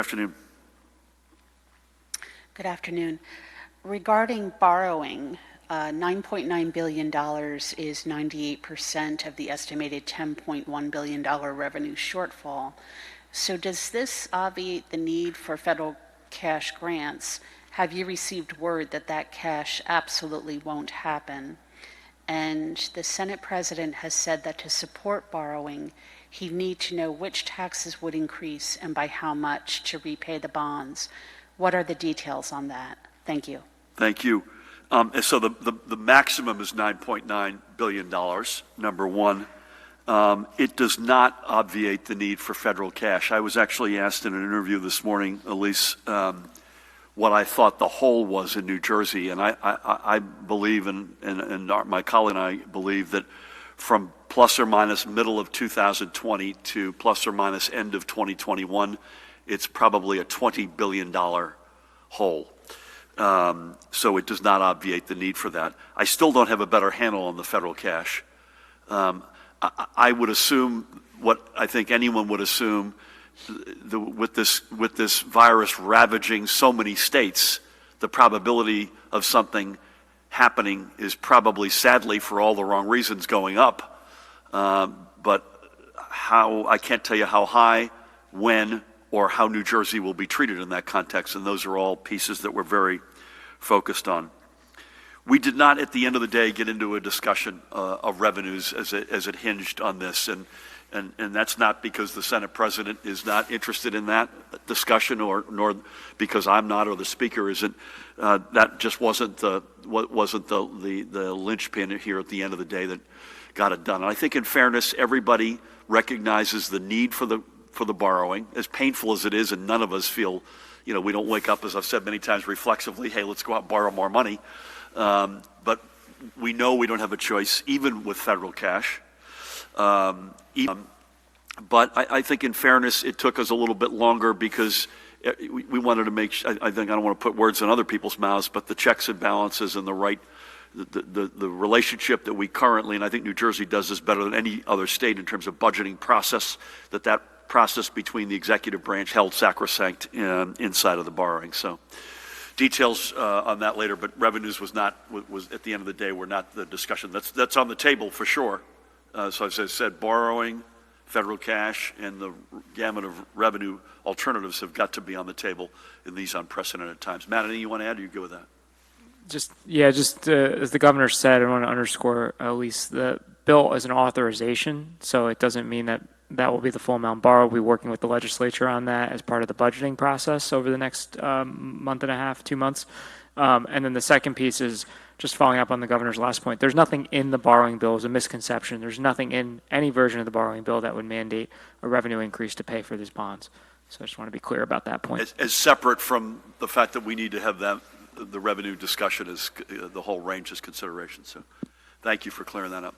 Afternoon. Good afternoon. Regarding borrowing, $9.9 billion is 98% of the estimated $10.1 billion revenue shortfall. So does this obviate the need for federal cash grants? Have you received word that that cash absolutely won't happen? And the Senate President has said that to support borrowing, he'd need to know which taxes would increase and by how much to repay the bonds. What are the details on that? Thank you. Thank you. So the maximum is $9.9 billion, number one. It does not obviate the need for federal cash. I was actually asked in an interview this morning, Elise, what I thought the hole was in New Jersey. And I believe, and my colleague and I believe, that from plus or minus middle of 2020 to plus or minus end of 2021, it's probably a $20 billion hole. So it does not obviate the need for that. I still don't have a better handle on the federal cash. I would assume what I think anyone would assume, with this virus ravaging so many states, the probability of something happening is probably, sadly, for all the wrong reasons, going up. But I can't tell you how high, when, or how New Jersey will be treated in that context, and those are all pieces that we're very focused on. We did not, at the end of the day, get into a discussion of revenues as it hinged on this, and that's not because the Senate President is not interested in that discussion, nor because I'm not or the Speaker isn't. That just wasn't the linchpin here at the end of the day that got it done. And I think, in fairness, everybody recognizes the need for the borrowing, as painful as it is, and none of us feel, we don't wake up, as I've said many times, reflexively, hey, let's go out and borrow more money. But we know we don't have a choice, even with federal cash. But I think, in fairness, it took us a little bit longer because we wanted to make sure, I don't want to put words in other people's mouths, but the checks and balances and the relationship that we currently, and I think New Jersey does this better than any other state in terms of budgeting process, that process between the executive branch held sacrosanct inside of the borrowing. So details on that later, but revenues was at the end of the day, were not the discussion. That's on the table for sure. So as I said, borrowing, federal cash, and the gamut of revenue alternatives have got to be on the table in these unprecedented times. Matt, anything you want to add, or you go with that? Just as the governor said, I want to underscore, at least the bill is an authorization, so it doesn't mean that will be the full amount borrowed. We'll be working with the legislature on that as part of the budgeting process over the next month and a half, 2 months. And then the second piece is just following up on the governor's last point. There's nothing in the borrowing bill is a misconception. There's nothing in any version of the borrowing bill that would mandate a revenue increase to pay for these bonds. So I just want to be clear about that point. As separate from the fact that we need to have the revenue discussion as the whole range as consideration. So thank you for clearing that up.